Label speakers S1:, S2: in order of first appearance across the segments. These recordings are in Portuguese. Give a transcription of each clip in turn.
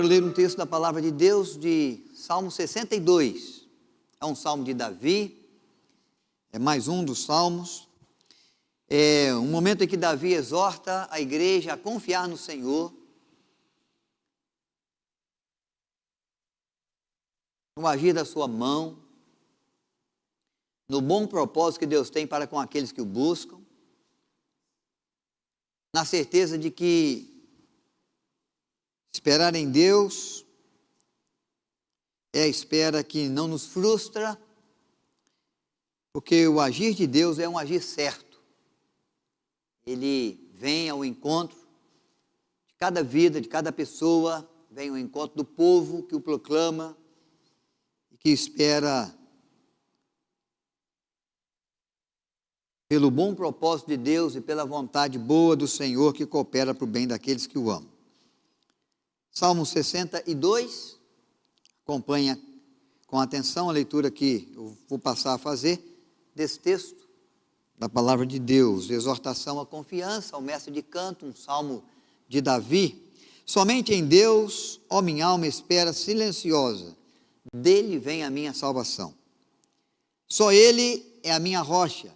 S1: Quero ler um texto da palavra de Deus de Salmo 62. É um salmo de Davi, é mais um dos salmos. É um momento em que Davi exorta a igreja a confiar no Senhor, no agir da sua mão, no bom propósito que Deus tem para com aqueles que o buscam, na certeza de que esperar em Deus é a espera que não nos frustra, porque o agir de Deus é um agir certo. Ele vem ao encontro de cada vida, de cada pessoa, vem ao encontro do povo que o proclama e que espera pelo bom propósito de Deus e pela vontade boa do Senhor que coopera para o bem daqueles que o amam. Salmo 62, acompanha com atenção a leitura que eu vou passar a fazer desse texto da palavra de Deus, exortação à confiança, ao mestre de canto, um salmo de Davi. Somente em Deus, ó minha alma, espera silenciosa, dele vem a minha salvação. Só ele é a minha rocha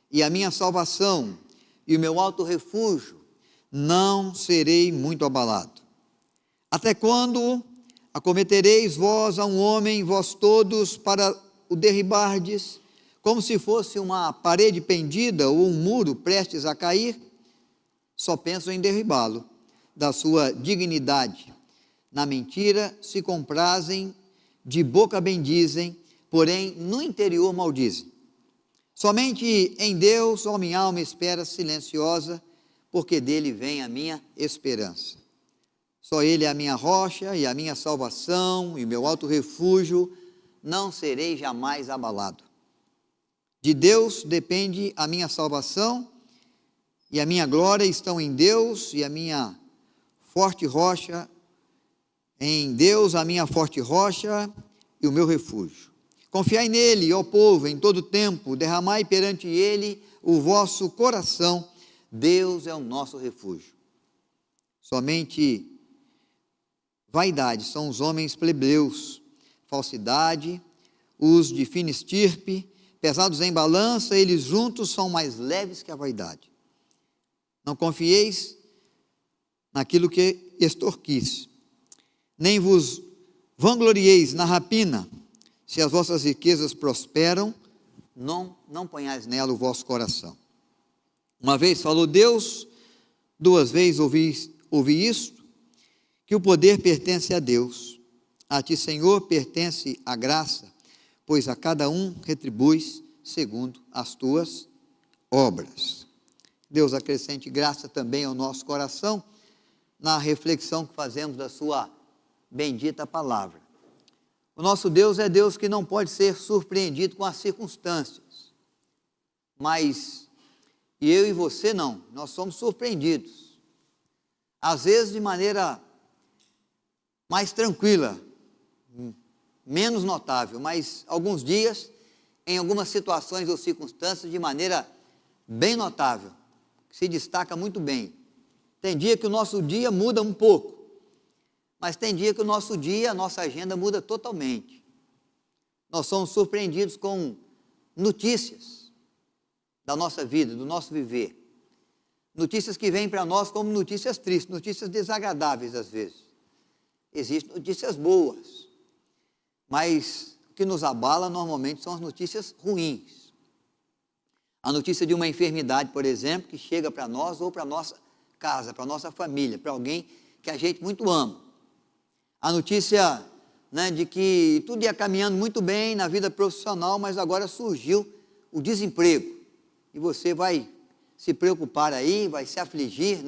S1: e a minha salvação e o meu alto refúgio, não serei muito abalado. Até quando acometereis vós a um homem, vós todos, para o derribardes, como se fosse uma parede pendida ou um muro prestes a cair? Só penso em derribá-lo, da sua dignidade. Na mentira se comprazem, de boca bendizem, porém no interior maldizem. Somente em Deus, ó minha alma, espera silenciosa, porque dele vem a minha esperança. Só ele é a minha rocha e a minha salvação e o meu alto refúgio, não serei jamais abalado. De Deus depende a minha salvação e a minha glória estão em Deus e a minha forte rocha, em Deus a minha forte rocha e o meu refúgio. Confiai nele, ó povo, em todo tempo, derramai perante ele o vosso coração, Deus é o nosso refúgio. Somente vaidade são os homens plebeus, falsidade, os de fina estirpe, pesados em balança, eles juntos são mais leves que a vaidade. Não confieis naquilo que extorquis, nem vos vanglorieis na rapina. Se as vossas riquezas prosperam, não ponhais nela o vosso coração. Uma vez falou Deus, duas vezes ouvi isto, que o poder pertence a Deus. A ti, Senhor, pertence a graça, pois a cada um retribuis segundo as tuas obras. Deus acrescente graça também ao nosso coração, na reflexão que fazemos da sua bendita palavra. O nosso Deus é Deus que não pode ser surpreendido com as circunstâncias, mas eu e você não, nós somos surpreendidos, às vezes de maneira mais tranquila, menos notável, mas alguns dias, em algumas situações ou circunstâncias, de maneira bem notável, que se destaca muito bem. Tem dia que o nosso dia muda um pouco, mas tem dia que o nosso dia, a nossa agenda muda totalmente. Nós somos surpreendidos com notícias da nossa vida, do nosso viver. Notícias que vêm para nós como notícias tristes, notícias desagradáveis às vezes. Existem notícias boas, mas o que nos abala normalmente são as notícias ruins. A notícia de uma enfermidade, por exemplo, que chega para nós ou para a nossa casa, para a nossa família, para alguém que a gente muito ama. A notícia, de que tudo ia caminhando muito bem na vida profissional, mas agora surgiu o desemprego. E você vai se preocupar aí, vai se afligir,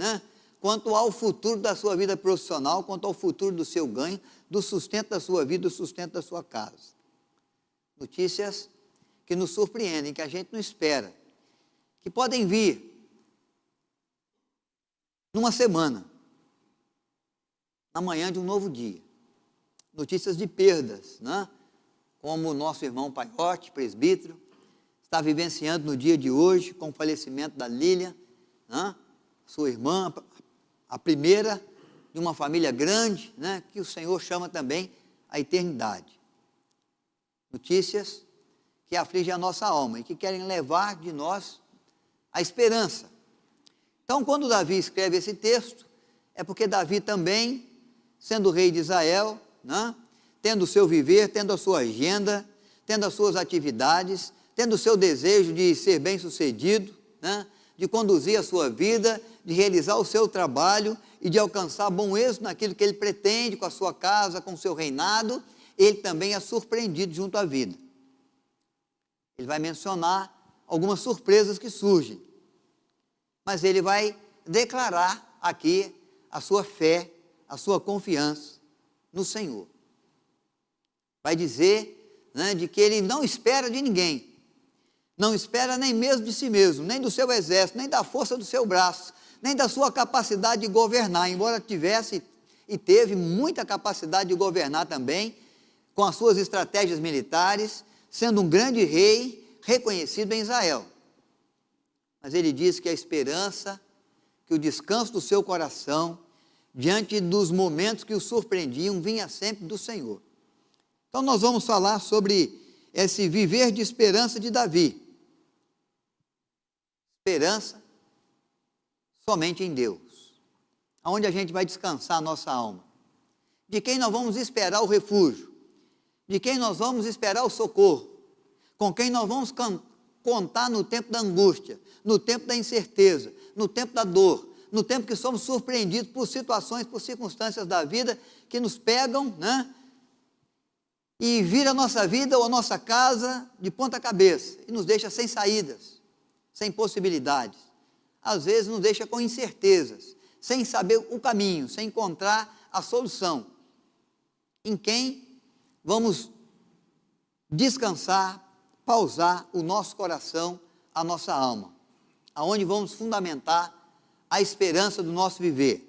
S1: quanto ao futuro da sua vida profissional, quanto ao futuro do seu ganho, do sustento da sua vida, do sustento da sua casa. Notícias que nos surpreendem, que a gente não espera, que podem vir numa semana, na manhã de um novo dia. Notícias de perdas, como o nosso irmão Paiote, presbítero, está vivenciando no dia de hoje, com o falecimento da Lília, sua irmã, a primeira de uma família grande, né, que o Senhor chama também a eternidade. Notícias que afligem a nossa alma e que querem levar de nós a esperança. Então, quando Davi escreve esse texto, é porque Davi também, sendo rei de Israel, né, tendo o seu viver, tendo a sua agenda, tendo as suas atividades, tendo o seu desejo de ser bem-sucedido, né, de conduzir a sua vida, de realizar o seu trabalho e de alcançar bom êxito naquilo que ele pretende com a sua casa, com o seu reinado, ele também é surpreendido junto à vida. Ele vai mencionar algumas surpresas que surgem, mas ele vai declarar aqui a sua fé, a sua confiança no Senhor. Vai dizer, né, de que ele não espera de ninguém, não espera nem mesmo de si mesmo, nem do seu exército, nem da força do seu braço, nem da sua capacidade de governar, embora tivesse e teve muita capacidade de governar também, com as suas estratégias militares, sendo um grande rei reconhecido em Israel. Mas ele diz que a esperança, que o descanso do seu coração, diante dos momentos que o surpreendiam, vinha sempre do Senhor. Então nós vamos falar sobre esse viver de esperança de Davi. Esperança somente em Deus, aonde a gente vai descansar a nossa alma, de quem nós vamos esperar o refúgio, de quem nós vamos esperar o socorro, com quem nós vamos contar no tempo da angústia, no tempo da incerteza, no tempo da dor, no tempo que somos surpreendidos por situações, por circunstâncias da vida que nos pegam, né? E vira a nossa vida ou a nossa casa de ponta cabeça e nos deixa sem saídas, sem possibilidades. Às vezes nos deixa com incertezas, sem saber o caminho, sem encontrar a solução. Em quem vamos descansar, pausar o nosso coração, a nossa alma, aonde vamos fundamentar a esperança do nosso viver.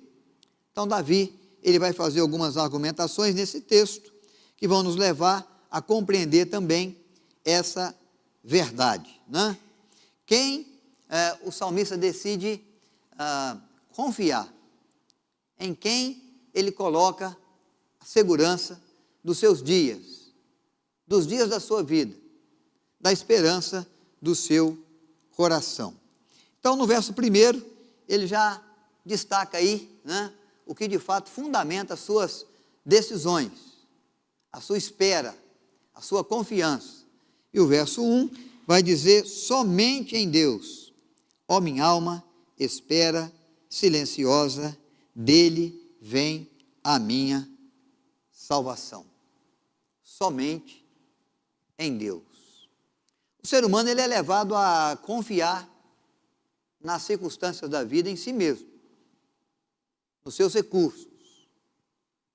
S1: Então Davi, ele vai fazer algumas argumentações nesse texto, que vão nos levar a compreender também essa verdade, né? O salmista decide confiar, em quem ele coloca a segurança dos seus dias, dos dias da sua vida, da esperança do seu coração. Então, no verso 1, ele já destaca aí, né, o que de fato fundamenta as suas decisões, a sua espera, a sua confiança. E o verso 1 vai dizer: somente em Deus, ó minha alma, espera silenciosa, dele vem a minha salvação. Somente em Deus. O ser humano, ele é levado a confiar nas circunstâncias da vida em si mesmo, nos seus recursos,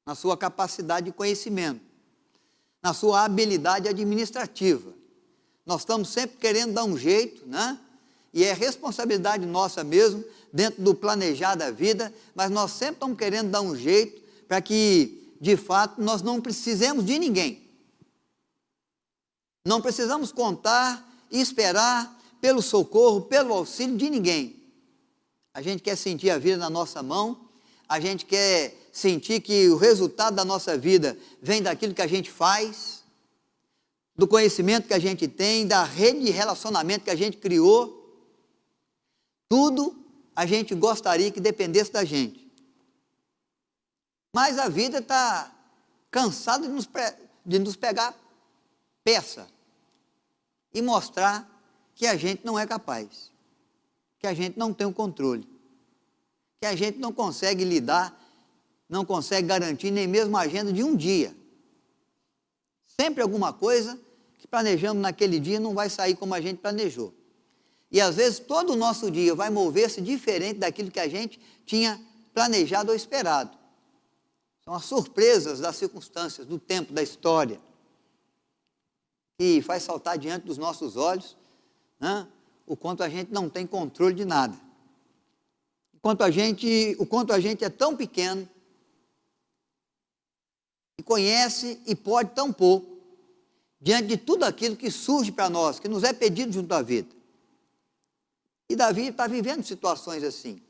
S1: na sua capacidade de conhecimento, na sua habilidade administrativa. Nós estamos sempre querendo dar um jeito, né? E é responsabilidade nossa mesmo, dentro do planejar da vida, mas nós sempre estamos querendo dar um jeito para que, de fato, nós não precisemos de ninguém. Não precisamos contar e esperar pelo socorro, pelo auxílio de ninguém. A gente quer sentir a vida na nossa mão, a gente quer sentir que o resultado da nossa vida vem daquilo que a gente faz, do conhecimento que a gente tem, da rede de relacionamento que a gente criou. Tudo a gente gostaria que dependesse da gente. Mas a vida está cansada de nos pegar peça e mostrar que a gente não é capaz, que a gente não tem o controle, que a gente não consegue lidar, não consegue garantir nem mesmo a agenda de um dia. Sempre alguma coisa que planejamos naquele dia não vai sair como a gente planejou. E às vezes todo o nosso dia vai mover-se diferente daquilo que a gente tinha planejado ou esperado. São as surpresas das circunstâncias, do tempo, da história, que faz saltar diante dos nossos olhos, né, o quanto a gente não tem controle de nada. O quanto a gente é tão pequeno, e conhece e pode tão pouco, diante de tudo aquilo que surge para nós, que nos é pedido junto à vida. E Davi está vivendo situações assim.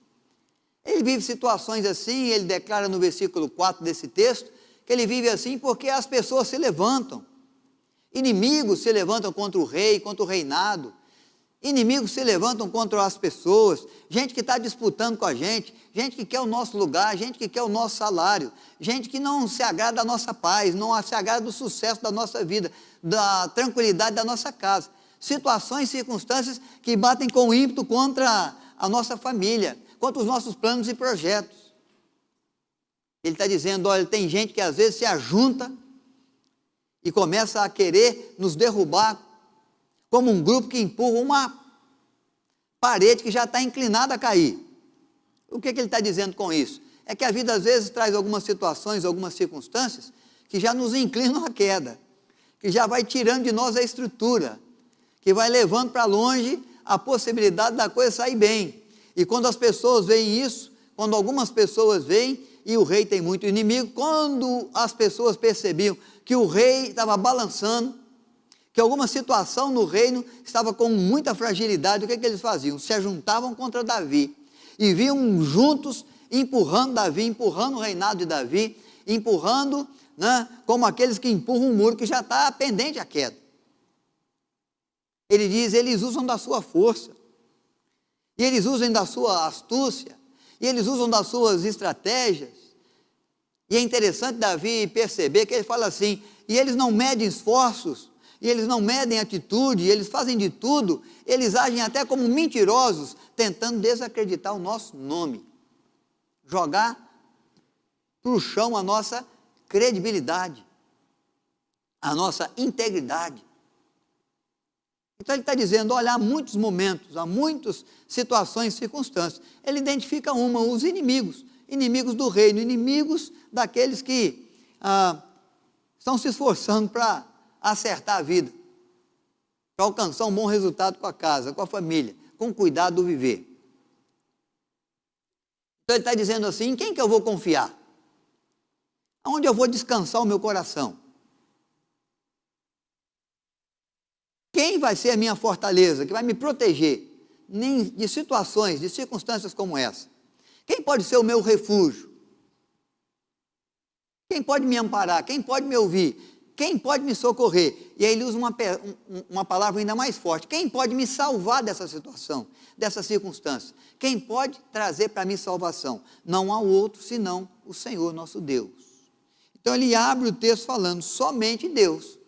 S1: Ele vive situações assim, ele declara no versículo 4 desse texto, que ele vive assim porque as pessoas se levantam. Inimigos se levantam contra o rei, contra o reinado. Inimigos se levantam contra as pessoas, gente que está disputando com a gente que quer o nosso lugar, gente que quer o nosso salário, gente que não se agrada da nossa paz, não se agrada do sucesso da nossa vida, da tranquilidade da nossa casa. Situações, circunstâncias que batem com ímpeto contra a nossa família, contra os nossos planos e projetos. Ele está dizendo, olha, tem gente que às vezes se ajunta e começa a querer nos derrubar, como um grupo que empurra uma parede que já está inclinada a cair. O que ele está dizendo com isso? É que a vida às vezes traz algumas situações, algumas circunstâncias, que já nos inclinam à queda, que já vai tirando de nós a estrutura, que vai levando para longe a possibilidade da coisa sair bem. E quando as pessoas veem isso, quando algumas pessoas veem, e o rei tem muito inimigo, quando as pessoas percebiam que o rei estava balançando, que alguma situação no reino estava com muita fragilidade, o que eles faziam? Se ajuntavam contra Davi, e vinham juntos, empurrando Davi, empurrando o reinado de Davi, empurrando, né, como aqueles que empurram um muro que já está pendente à queda. Ele diz, eles usam da sua força, e eles usam da sua astúcia, e eles usam das suas estratégias. E é interessante Davi perceber que ele fala assim, e eles não medem esforços, e eles não medem atitude, eles fazem de tudo, eles agem até como mentirosos, tentando desacreditar o nosso nome, jogar para o chão a nossa credibilidade, a nossa integridade. Então ele está dizendo, olha, há muitos momentos, há muitas situações, circunstâncias. Ele identifica os inimigos, inimigos do reino, inimigos daqueles que estão se esforçando para acertar a vida, para alcançar um bom resultado com a casa, com a família, com cuidado do viver. Então ele está dizendo assim, em quem que eu vou confiar? Aonde eu vou descansar o meu coração? Quem vai ser a minha fortaleza, que vai me proteger de situações, de circunstâncias como essa? Quem pode ser o meu refúgio? Quem pode me amparar? Quem pode me ouvir? Quem pode me socorrer? E aí ele usa uma palavra ainda mais forte. Quem pode me salvar dessa situação, dessa circunstância? Quem pode trazer para mim salvação? Não há outro senão o Senhor nosso Deus. Então ele abre o texto falando, somente Deus.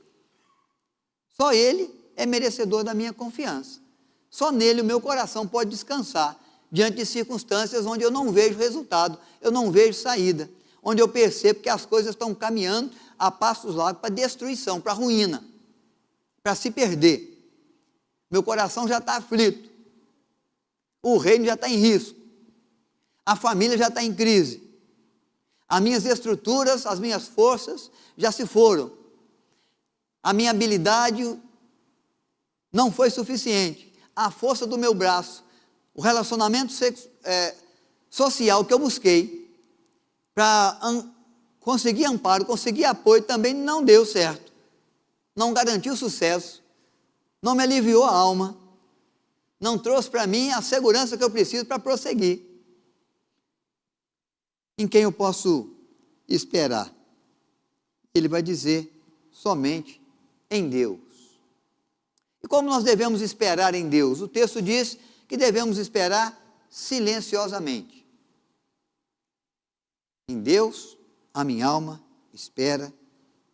S1: Só Ele é merecedor da minha confiança. Só nele o meu coração pode descansar, diante de circunstâncias onde eu não vejo resultado, eu não vejo saída, onde eu percebo que as coisas estão caminhando a passos largos para destruição, para ruína, para se perder. Meu coração já está aflito, o reino já está em risco, a família já está em crise, as minhas estruturas, as minhas forças já se foram, a minha habilidade não foi suficiente, a força do meu braço, o relacionamento social que eu busquei para conseguir amparo, conseguir apoio, também não deu certo, não garantiu sucesso, não me aliviou a alma, não trouxe para mim a segurança que eu preciso para prosseguir. Em quem eu posso esperar? Ele vai dizer, somente em Deus. E como nós devemos esperar em Deus? O texto diz que devemos esperar silenciosamente. Em Deus, a minha alma espera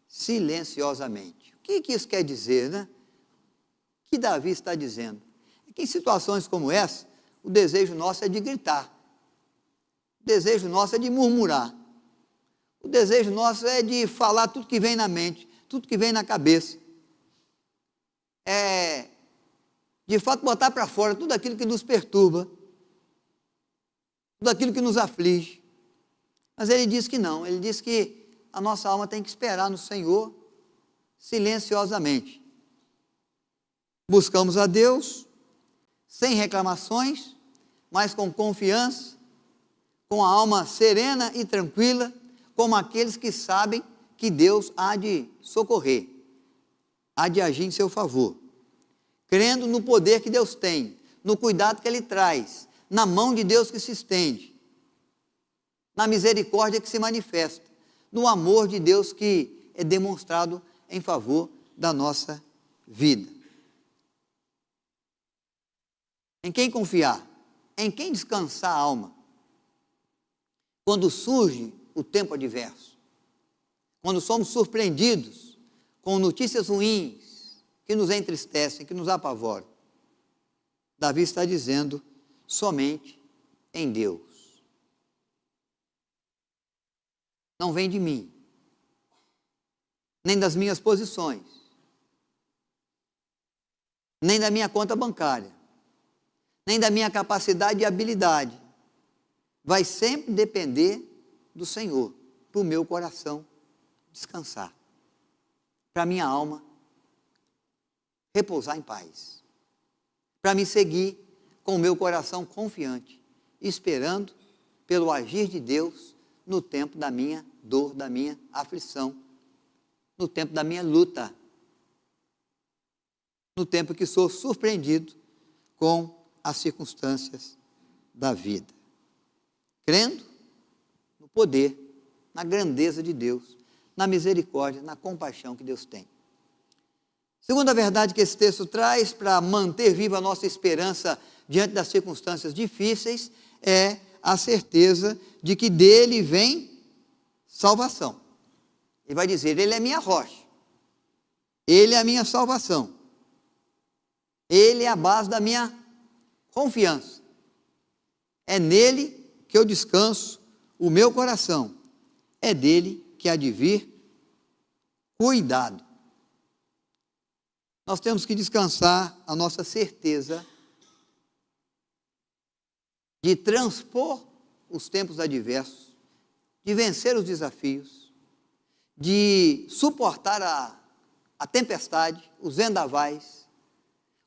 S1: silenciosamente. O que isso quer dizer, né? O que Davi está dizendo? É que em situações como essa, o desejo nosso é de gritar. O desejo nosso é de murmurar. O desejo nosso é de falar tudo que vem na mente, tudo que vem na cabeça. É, de fato, botar para fora tudo aquilo que nos perturba, tudo aquilo que nos aflige. Mas ele diz que não, ele diz que a nossa alma tem que esperar no Senhor silenciosamente. Buscamos a Deus sem reclamações, mas com confiança, com a alma serena e tranquila, como aqueles que sabem que Deus há de socorrer, há de agir em seu favor, crendo no poder que Deus tem, no cuidado que Ele traz, na mão de Deus que se estende, na misericórdia que se manifesta, no amor de Deus que é demonstrado em favor da nossa vida. Em quem confiar? Em quem descansar a alma? Quando surge o tempo adverso, quando somos surpreendidos com notícias ruins que nos entristecem, que nos apavoram, Davi está dizendo: somente em Deus. Não vem de mim, nem das minhas posições, nem da minha conta bancária, nem da minha capacidade e habilidade. Vai sempre depender do Senhor, para o meu coração descansar, para a minha alma repousar em paz, para me seguir com o meu coração confiante, esperando pelo agir de Deus no tempo da minha dor, da minha aflição, no tempo da minha luta, no tempo que sou surpreendido com as circunstâncias da vida. Crendo no poder, na grandeza de Deus, na misericórdia, na compaixão que Deus tem. Segunda verdade que esse texto traz para manter viva a nossa esperança diante das circunstâncias difíceis é a certeza de que dele vem salvação. Ele vai dizer: ele é minha rocha, ele é a minha salvação, ele é a base da minha confiança, é nele que eu descanso o meu coração, é dele que há de vir cuidado. Nós temos que descansar a nossa certeza de transpor os tempos adversos, de vencer os desafios, de suportar a tempestade, os vendavais,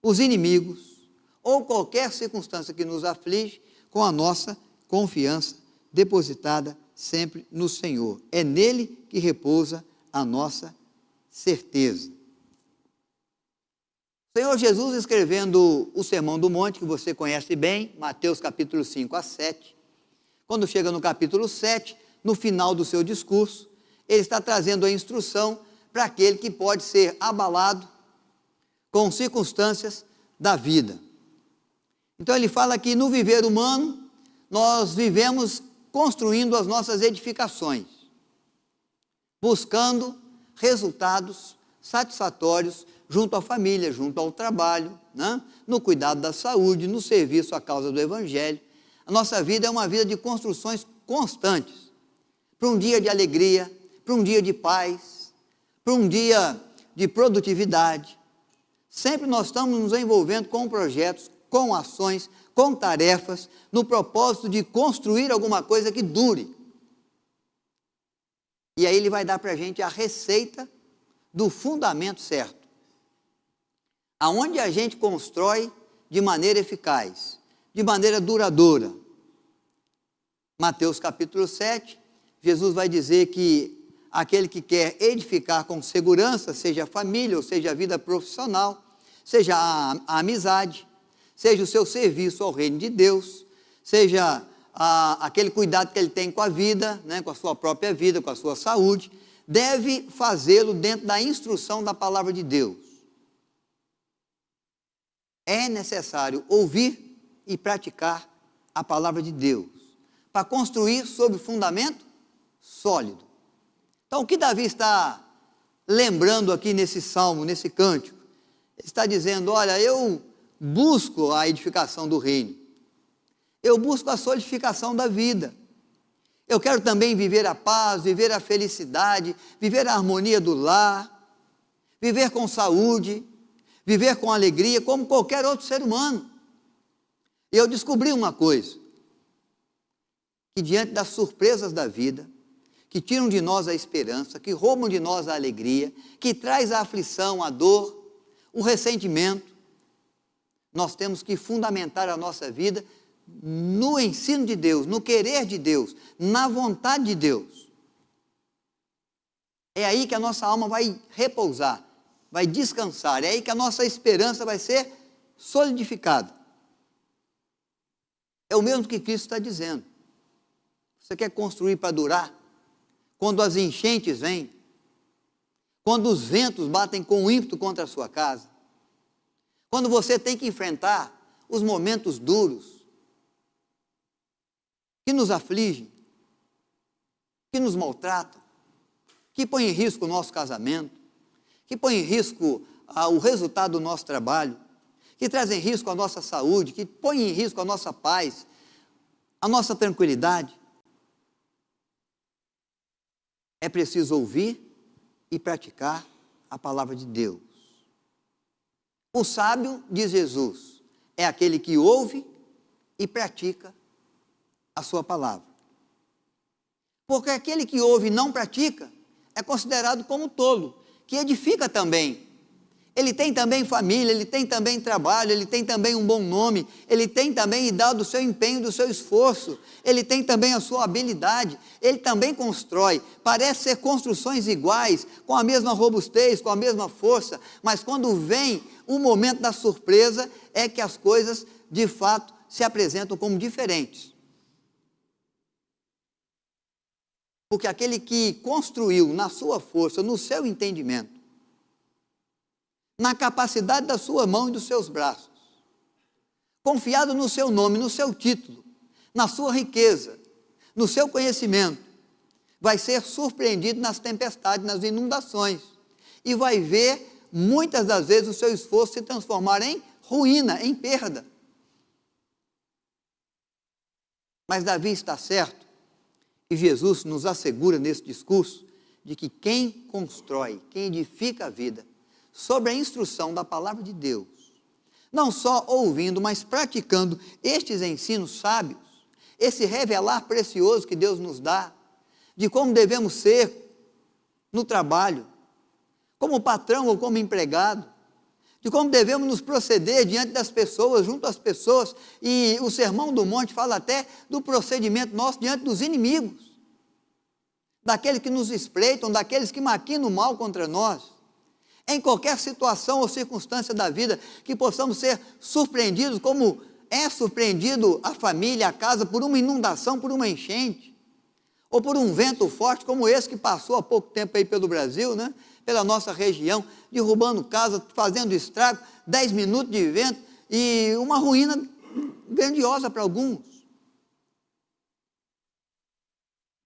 S1: os inimigos, ou qualquer circunstância que nos aflige, com a nossa confiança depositada sempre no Senhor. É nele que repousa a nossa certeza. O Senhor Jesus, escrevendo o Sermão do Monte, que você conhece bem, Mateus capítulo 5 a 7, quando chega no capítulo 7, no final do seu discurso, ele está trazendo a instrução para aquele que pode ser abalado com circunstâncias da vida. Então ele fala que no viver humano, nós vivemos construindo as nossas edificações, buscando resultados satisfatórios junto à família, junto ao trabalho, né? No cuidado da saúde, no serviço à causa do Evangelho. A nossa vida é uma vida de construções constantes, para um dia de alegria, para um dia de paz, para um dia de produtividade. Sempre nós estamos nos envolvendo com projetos, com ações, com tarefas, no propósito de construir alguma coisa que dure. E aí ele vai dar para a gente a receita do fundamento certo. Aonde a gente constrói de maneira eficaz, de maneira duradoura. Mateus capítulo 7, Jesus vai dizer que aquele que quer edificar com segurança, seja a família, ou seja a vida profissional, seja a amizade, seja o seu serviço ao reino de Deus, seja aquele cuidado que ele tem com a vida, né, com a sua própria vida, com a sua saúde, deve fazê-lo dentro da instrução da palavra de Deus. É necessário ouvir e praticar a palavra de Deus, para construir sobre fundamento sólido. Então, o que Davi está lembrando aqui nesse salmo, nesse cântico? Ele está dizendo: olha, eu busco a edificação do reino, eu busco a solidificação da vida, eu quero também viver a paz, viver a felicidade, viver a harmonia do lar, viver com saúde, viver com alegria, como qualquer outro ser humano. E eu descobri uma coisa, que diante das surpresas da vida, que tiram de nós a esperança, que roubam de nós a alegria, que traz a aflição, a dor, o ressentimento, nós temos que fundamentar a nossa vida no ensino de Deus, no querer de Deus, na vontade de Deus. É aí que a nossa alma vai repousar, vai descansar, é aí que a nossa esperança vai ser solidificada. É o mesmo que Cristo está dizendo. Você quer construir para durar? Quando as enchentes vêm, quando os ventos batem com ímpeto contra a sua casa, quando você tem que enfrentar os momentos duros que nos afligem, que nos maltratam, que põem em risco o nosso casamento, que põem em risco o resultado do nosso trabalho, que trazem em risco a nossa saúde, que põem em risco a nossa paz, a nossa tranquilidade. É preciso ouvir e praticar a palavra de Deus. O sábio, diz Jesus, é aquele que ouve e pratica a sua palavra. Porque aquele que ouve e não pratica é considerado como tolo, que edifica também. Ele tem também família, ele tem também trabalho, ele tem também um bom nome, ele tem também dado o seu empenho, do seu esforço, ele tem também a sua habilidade, ele também constrói. Parece ser construções iguais, com a mesma robustez, com a mesma força, mas quando vem o momento da surpresa, é que as coisas, de fato, se apresentam como diferentes. Porque aquele que construiu na sua força, no seu entendimento, na capacidade da sua mão e dos seus braços, confiado no seu nome, no seu título, na sua riqueza, no seu conhecimento, vai ser surpreendido nas tempestades, nas inundações, e vai ver, muitas das vezes, o seu esforço se transformar em ruína, em perda. Mas Davi está certo, e Jesus nos assegura nesse discurso, de que quem constrói, quem edifica a vida, sobre a instrução da palavra de Deus, não só ouvindo, mas praticando estes ensinos sábios, esse revelar precioso que Deus nos dá, de como devemos ser no trabalho, como patrão ou como empregado, de como devemos nos proceder diante das pessoas, junto às pessoas, e o Sermão do Monte fala até do procedimento nosso diante dos inimigos, daqueles que nos espreitam, daqueles que maquinam o mal contra nós. Em qualquer situação ou circunstância da vida, que possamos ser surpreendidos, como é surpreendido a família, a casa, por uma inundação, por uma enchente, ou por um vento forte, como esse que passou há pouco tempo aí pelo Brasil, né? Pela nossa região, derrubando casas, fazendo estrago, 10 minutos de vento, e uma ruína grandiosa para alguns.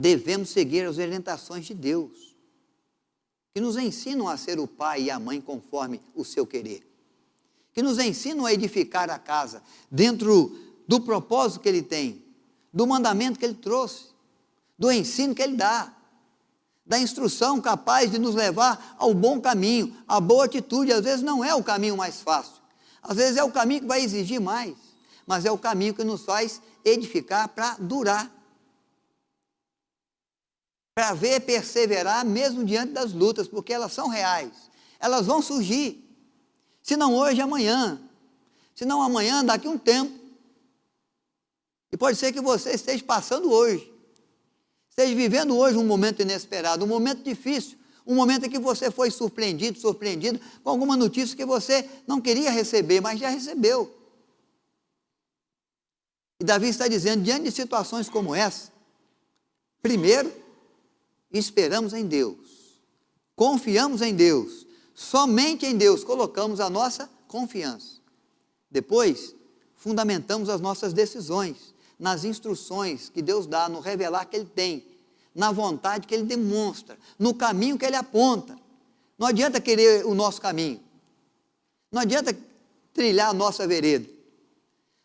S1: Devemos seguir as orientações de Deus, que nos ensinam a ser o pai e a mãe conforme o seu querer, que nos ensinam a edificar a casa dentro do propósito que Ele tem, do mandamento que Ele trouxe, do ensino que Ele dá, da instrução capaz de nos levar ao bom caminho, à boa atitude. Às vezes não é o caminho mais fácil, às vezes é o caminho que vai exigir mais, mas é o caminho que nos faz edificar para durar, para ver perseverar mesmo diante das lutas, porque elas são reais, elas vão surgir, se não hoje, amanhã, se não amanhã, daqui a um tempo, e pode ser que você esteja passando hoje, esteja vivendo hoje um momento inesperado, um momento difícil, um momento em que você foi surpreendido com alguma notícia que você não queria receber, mas já recebeu. E Davi está dizendo, diante de situações como essa, primeiro, esperamos em Deus, confiamos em Deus, somente em Deus colocamos a nossa confiança. Depois, fundamentamos as nossas decisões nas instruções que Deus dá, no revelar que Ele tem, na vontade que Ele demonstra, no caminho que Ele aponta. Não adianta querer o nosso caminho, não adianta trilhar a nossa vereda,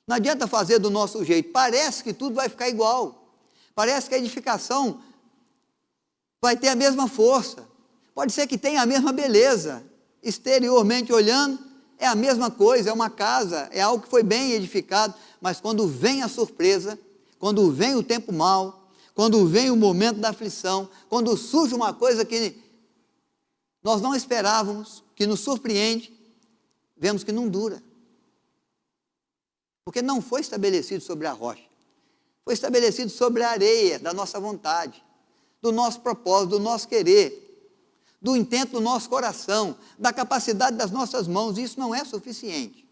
S1: não adianta fazer do nosso jeito. Parece que tudo vai ficar igual, parece que a edificação vai ter a mesma força, pode ser que tenha a mesma beleza, exteriormente olhando, é a mesma coisa, é uma casa, é algo que foi bem edificado, mas quando vem a surpresa, quando vem o tempo mau, quando vem o momento da aflição, quando surge uma coisa que nós não esperávamos, que nos surpreende, vemos que não dura, porque não foi estabelecido sobre a rocha, foi estabelecido sobre a areia da nossa vontade, do nosso propósito, do nosso querer, do intento do nosso coração, da capacidade das nossas mãos. Isso não é suficiente.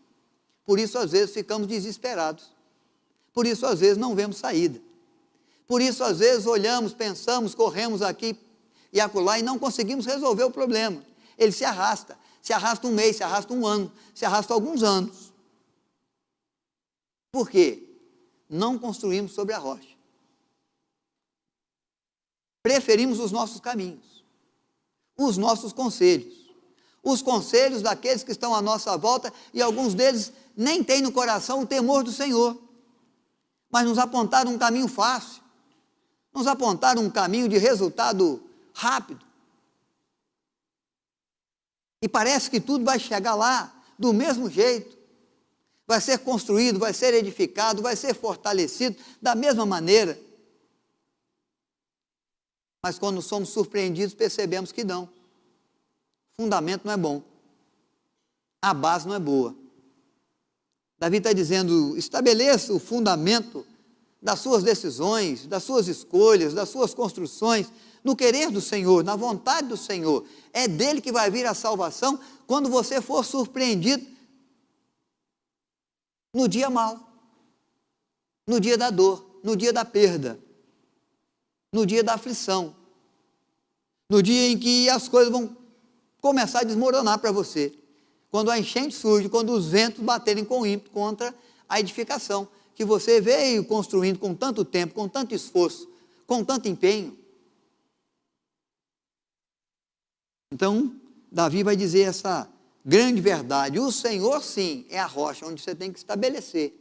S1: Por isso, às vezes, ficamos desesperados. Por isso, às vezes, não vemos saída. Por isso, às vezes, olhamos, pensamos, corremos aqui e acolá e não conseguimos resolver o problema. Ele se arrasta um mês, se arrasta um ano, se arrasta alguns anos. Por quê? Não construímos sobre a rocha. Preferimos os nossos caminhos, os nossos conselhos, os conselhos daqueles que estão à nossa volta, e alguns deles nem têm no coração o temor do Senhor, mas nos apontaram um caminho fácil, nos apontaram um caminho de resultado rápido, e parece que tudo vai chegar lá do mesmo jeito, vai ser construído, vai ser edificado, vai ser fortalecido da mesma maneira. Mas quando somos surpreendidos, percebemos que não. O fundamento não é bom. A base não é boa. Davi está dizendo, estabeleça o fundamento das suas decisões, das suas escolhas, das suas construções, no querer do Senhor, na vontade do Senhor. É dele que vai vir a salvação quando você for surpreendido no dia mau, no dia da dor, no dia da perda, no dia da aflição, no dia em que as coisas vão começar a desmoronar para você, quando a enchente surge, quando os ventos baterem com ímpeto contra a edificação que você veio construindo com tanto tempo, com tanto esforço, com tanto empenho. Então, Davi vai dizer essa grande verdade: o Senhor, sim, é a rocha onde você tem que estabelecer,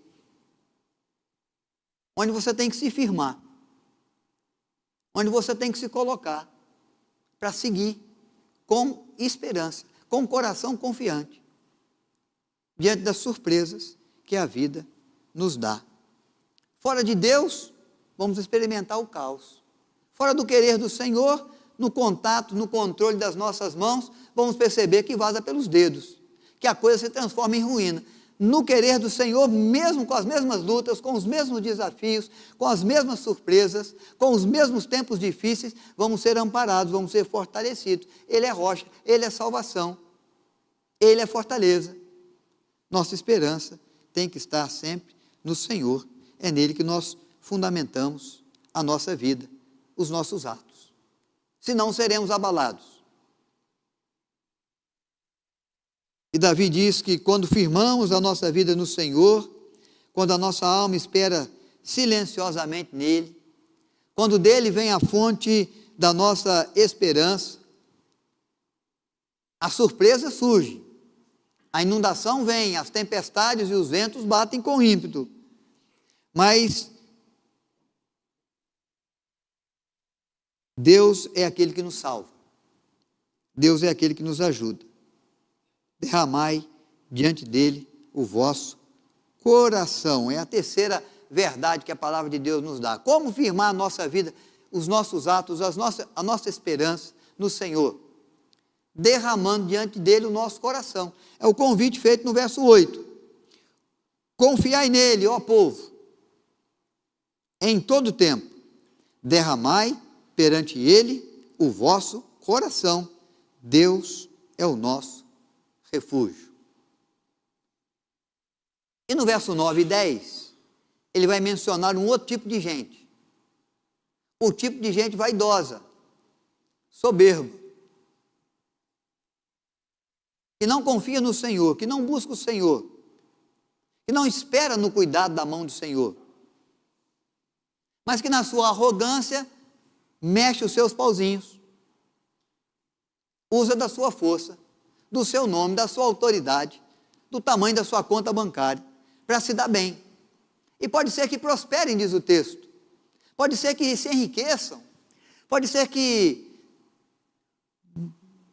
S1: onde você tem que se firmar, onde você tem que se colocar para seguir com esperança, com o coração confiante, diante das surpresas que a vida nos dá. Fora de Deus, vamos experimentar o caos. Fora do querer do Senhor, no contato, no controle das nossas mãos, vamos perceber que vaza pelos dedos, que a coisa se transforma em ruína. No querer do Senhor, mesmo com as mesmas lutas, com os mesmos desafios, com as mesmas surpresas, com os mesmos tempos difíceis, vamos ser amparados, vamos ser fortalecidos. Ele é rocha, Ele é salvação, Ele é fortaleza. Nossa esperança tem que estar sempre no Senhor. É nele que nós fundamentamos a nossa vida, os nossos atos. Senão seremos abalados. E Davi diz que quando firmamos a nossa vida no Senhor, quando a nossa alma espera silenciosamente nele, quando dele vem a fonte da nossa esperança, a surpresa surge, a inundação vem, as tempestades e os ventos batem com ímpeto, mas Deus é aquele que nos salva, Deus é aquele que nos ajuda. Derramai diante dele o vosso coração. É a terceira verdade que a palavra de Deus nos dá. Como firmar a nossa vida, os nossos atos, a nossa esperança no Senhor? Derramando diante dele o nosso coração. É o convite feito no verso 8. Confiai nele, ó povo, em todo tempo. Derramai perante ele o vosso coração. Deus é o nosso refúgio. E no verso 9 e 10, ele vai mencionar um outro tipo de gente. O tipo de gente vaidosa, soberbo, que não confia no Senhor, que não busca o Senhor, que não espera no cuidado da mão do Senhor, mas que na sua arrogância mexe os seus pauzinhos, usa da sua força, do seu nome, da sua autoridade, do tamanho da sua conta bancária, para se dar bem. E pode ser que prosperem, diz o texto. Pode ser que se enriqueçam. Pode ser que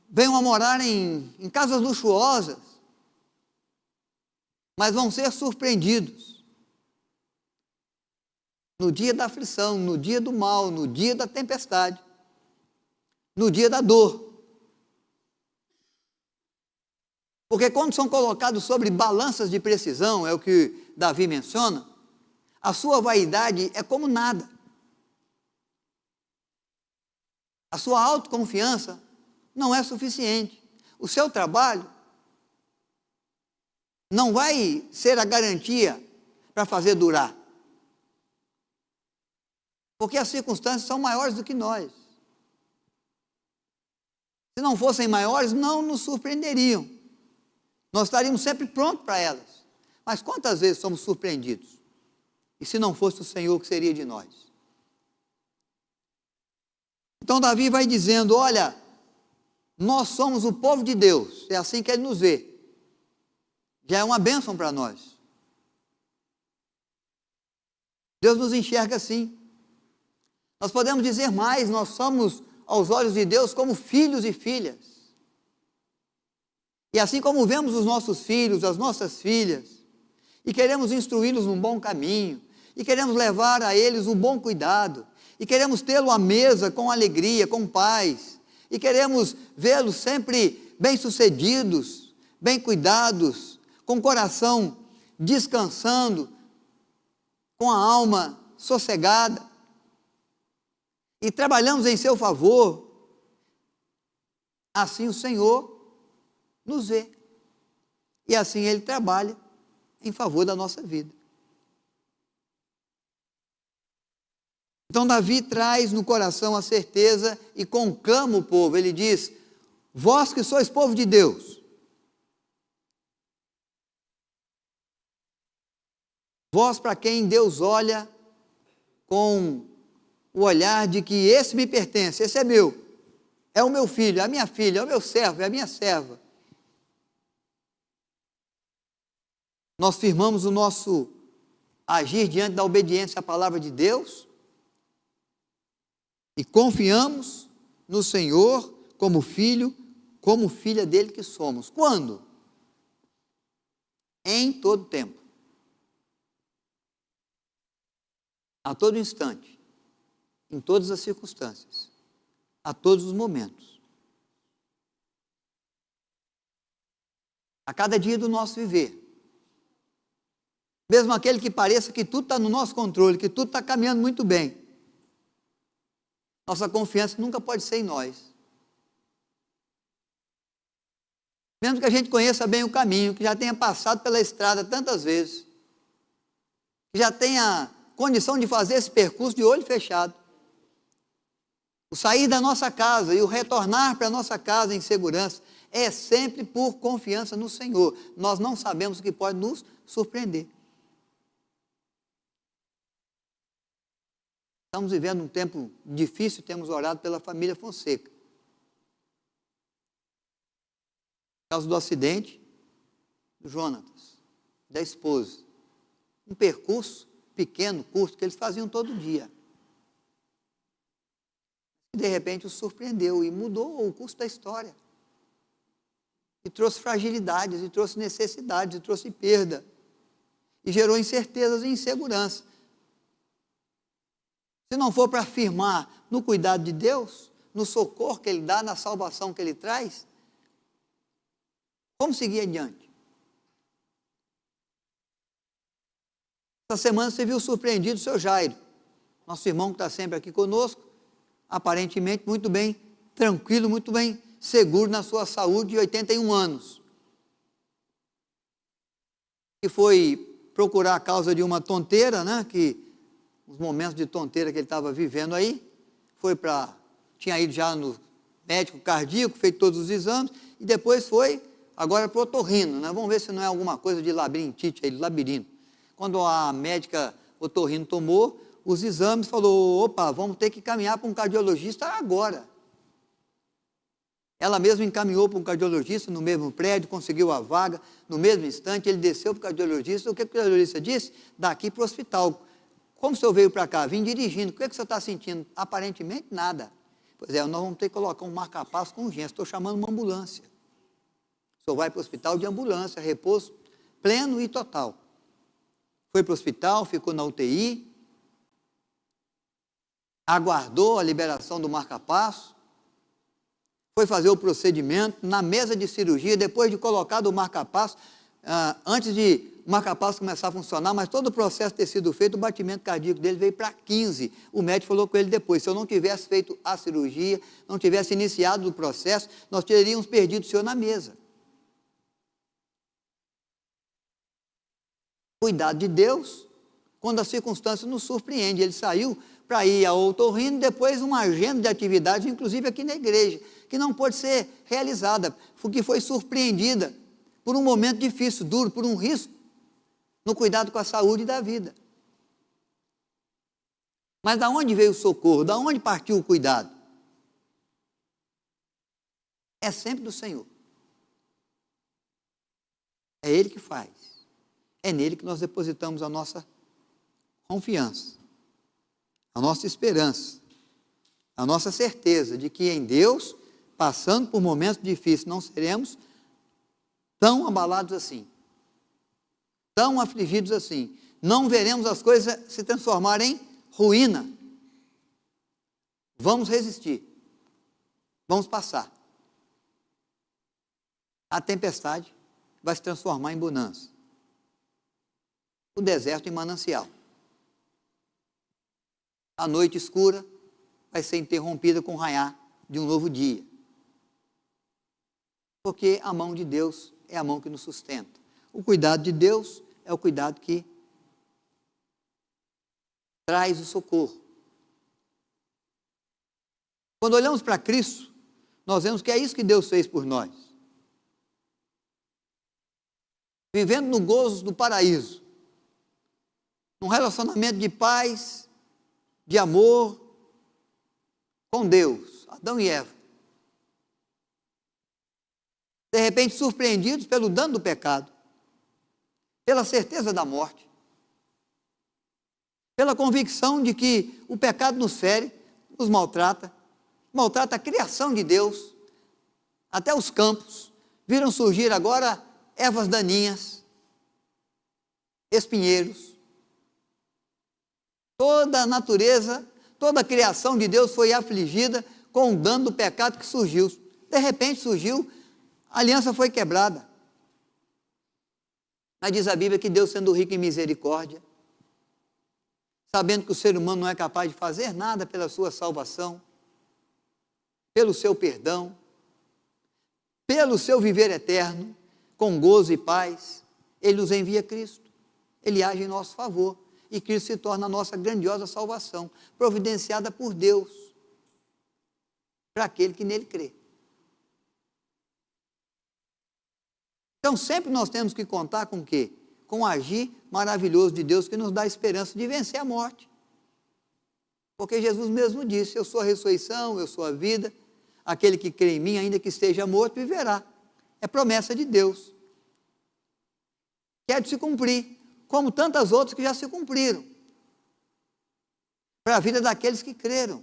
S1: venham a morar em casas luxuosas. Mas vão ser surpreendidos. No dia da aflição, no dia do mal, no dia da tempestade, no dia da dor. Porque quando são colocados sobre balanças de precisão, é o que Davi menciona, a sua vaidade é como nada. A sua autoconfiança não é suficiente. O seu trabalho não vai ser a garantia para fazer durar. Porque as circunstâncias são maiores do que nós. Se não fossem maiores, não nos surpreenderiam. Nós estaríamos sempre prontos para elas. Mas quantas vezes somos surpreendidos? E se não fosse o Senhor, o que seria de nós? Então Davi vai dizendo, olha, nós somos o povo de Deus, é assim que ele nos vê. Já é uma bênção para nós. Deus nos enxerga assim. Nós podemos dizer mais, nós somos, aos olhos de Deus, como filhos e filhas. E assim como vemos os nossos filhos, as nossas filhas, e queremos instruí-los num bom caminho, e queremos levar a eles um bom cuidado, e queremos tê-lo à mesa com alegria, com paz, e queremos vê-los sempre bem-sucedidos, bem cuidados, com o coração descansando, com a alma sossegada, e trabalhamos em seu favor, assim o Senhor nos vê, e assim Ele trabalha em favor da nossa vida. Então Davi traz no coração a certeza e conclama o povo, ele diz, vós que sois povo de Deus, vós para quem Deus olha com o olhar de que esse me pertence, esse é meu, é o meu filho, é a minha filha, é o meu servo, é a minha serva. Nós firmamos o nosso agir diante da obediência à palavra de Deus e confiamos no Senhor como filho, como filha dele que somos. Quando? Em todo tempo. A todo instante. Em todas as circunstâncias. A todos os momentos. A cada dia do nosso viver. Mesmo aquele que pareça que tudo está no nosso controle, que tudo está caminhando muito bem. Nossa confiança nunca pode ser em nós. Mesmo que a gente conheça bem o caminho, que já tenha passado pela estrada tantas vezes, que já tenha condição de fazer esse percurso de olho fechado. O sair da nossa casa e o retornar para a nossa casa em segurança é sempre por confiança no Senhor. Nós não sabemos o que pode nos surpreender. Estamos vivendo um tempo difícil, temos orado pela família Fonseca. Por causa do acidente do Jonatas, da esposa. Um percurso pequeno, curto, que eles faziam todo dia. E de repente o surpreendeu e mudou o curso da história. E trouxe fragilidades, e trouxe necessidades, e trouxe perda. E gerou incertezas e insegurança. Se não for para afirmar no cuidado de Deus, no socorro que Ele dá, na salvação que Ele traz, como seguir adiante? Essa semana você viu surpreendido o seu Jairo, nosso irmão que está sempre aqui conosco, aparentemente muito bem tranquilo, muito bem seguro na sua saúde, de 81 anos. E foi procurar a causa de uma tonteira, né, que os momentos de tonteira que ele estava vivendo aí, tinha ido já no médico cardíaco, feito todos os exames, e depois foi agora para o otorrino, né? Vamos ver se não é alguma coisa de labirintite aí, de labirinto. Quando a médica otorrino tomou os exames, falou, opa, vamos ter que caminhar para um cardiologista agora. Ela mesma encaminhou para um cardiologista no mesmo prédio, conseguiu a vaga, no mesmo instante, ele desceu para o cardiologista, o que o cardiologista disse? Daqui para o hospital. Como o senhor veio para cá? Vim dirigindo. O que o senhor está sentindo? Aparentemente nada. Pois é, nós vamos ter que colocar um marca-passo com urgência. Estou chamando uma ambulância. O senhor vai para o hospital de ambulância, repouso pleno e total. Foi para o hospital, ficou na UTI, aguardou a liberação do marca-passo, foi fazer o procedimento na mesa de cirurgia, depois de colocado o marca-passo, antes de o marca-passo começar a funcionar, mas todo o processo ter sido feito, o batimento cardíaco dele veio para 15. O médico falou com ele depois, se eu não tivesse feito a cirurgia, não tivesse iniciado o processo, nós teríamos perdido o senhor na mesa. Cuidado de Deus, quando a circunstância nos surpreende. Ele saiu para ir ao otorrino, depois uma agenda de atividades, inclusive aqui na igreja, que não pôde ser realizada, porque foi surpreendida por um momento difícil, duro, por um risco no cuidado com a saúde da vida. Mas da onde veio o socorro? Da onde partiu o cuidado? É sempre do Senhor. É Ele que faz. É nele que nós depositamos a nossa confiança, a nossa esperança, a nossa certeza de que em Deus, passando por momentos difíceis, não seremos tão abalados assim, tão afligidos assim. Não veremos as coisas se transformarem em ruína. Vamos resistir. Vamos passar. A tempestade vai se transformar em bonança. O deserto em manancial. A noite escura vai ser interrompida com o raiar de um novo dia. Porque a mão de Deus é a mão que nos sustenta. O cuidado de Deus é o cuidado que traz o socorro. Quando olhamos para Cristo, nós vemos que é isso que Deus fez por nós. Vivendo no gozo do paraíso, num relacionamento de paz, de amor com Deus, Adão e Eva. De repente surpreendidos pelo dano do pecado, pela certeza da morte, pela convicção de que o pecado nos fere, nos maltrata a criação de Deus, até os campos, viram surgir agora ervas daninhas, espinheiros. Toda a natureza, toda a criação de Deus foi afligida com o dano do pecado que surgiu. De repente surgiu, a aliança foi quebrada. Mas diz a Bíblia que Deus, sendo rico em misericórdia, sabendo que o ser humano não é capaz de fazer nada pela sua salvação, pelo seu perdão, pelo seu viver eterno, com gozo e paz, Ele nos envia Cristo. Ele age em nosso favor. E Cristo se torna a nossa grandiosa salvação, providenciada por Deus, para aquele que nele crê. Então, sempre nós temos que contar com o quê? Com o agir maravilhoso de Deus, que nos dá a esperança de vencer a morte. Porque Jesus mesmo disse: eu sou a ressurreição, eu sou a vida, aquele que crê em mim, ainda que esteja morto, viverá. É promessa de Deus, que é de se cumprir, como tantas outras que já se cumpriram, para a vida daqueles que creram.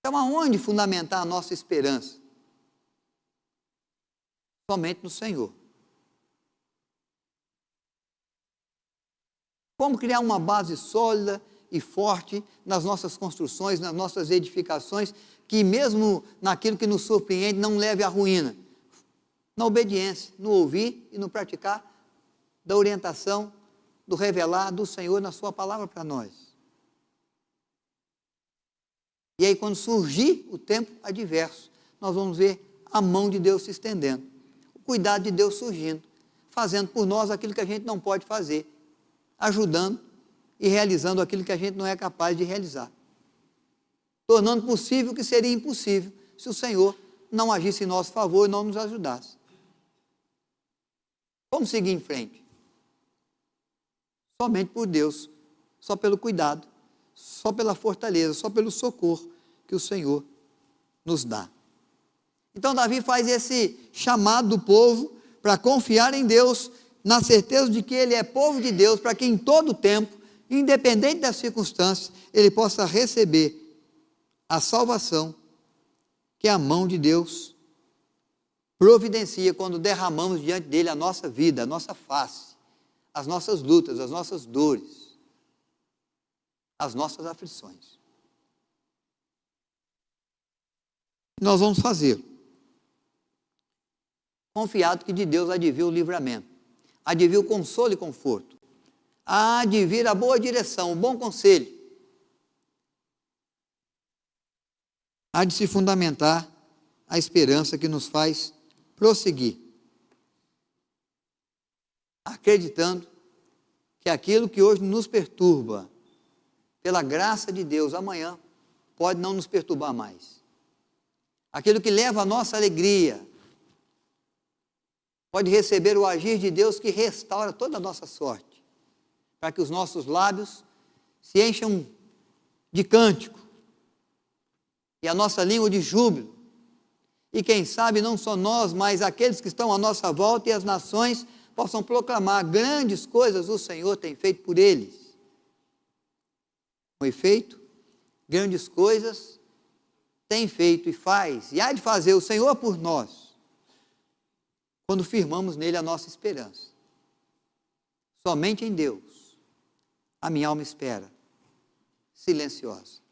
S1: Então, aonde fundamentar a nossa esperança? Somente no Senhor. Como criar uma base sólida e forte nas nossas construções, nas nossas edificações, que mesmo naquilo que nos surpreende não leve à ruína? Na obediência, no ouvir e no praticar da orientação, do revelar do Senhor na sua palavra para nós. E aí, quando surgir o tempo adverso, nós vamos ver a mão de Deus se estendendo, o cuidado de Deus surgindo, fazendo por nós aquilo que a gente não pode fazer, ajudando e realizando aquilo que a gente não é capaz de realizar, tornando possível o que seria impossível se o Senhor não agisse em nosso favor e não nos ajudasse. Como seguir em frente? Somente por Deus, só pelo cuidado, só pela fortaleza, só pelo socorro que o Senhor nos dá. Então Davi faz esse chamado do povo para confiar em Deus, na certeza de que ele é povo de Deus, para que em todo tempo, independente das circunstâncias, ele possa receber a salvação que a mão de Deus providencia quando derramamos diante dele a nossa vida, a nossa face, as nossas lutas, as nossas dores, as nossas aflições. Nós vamos fazer, confiado que de Deus há de vir o livramento, há de vir o consolo e conforto, há de vir a boa direção, o bom conselho, há de se fundamentar a esperança que nos faz prosseguir. acreditando que aquilo que hoje nos perturba, pela graça de Deus, amanhã pode não nos perturbar mais. Aquilo que leva a nossa alegria, pode receber o agir de Deus que restaura toda a nossa sorte, para que os nossos lábios se encham de cântico, e a nossa língua de júbilo, e quem sabe não só nós, mas aqueles que estão à nossa volta e as nações possam proclamar grandes coisas o Senhor tem feito por eles. Com efeito, grandes coisas tem feito e faz, e há de fazer o Senhor por nós, quando firmamos nele a nossa esperança. Somente em Deus a minha alma espera, silenciosa.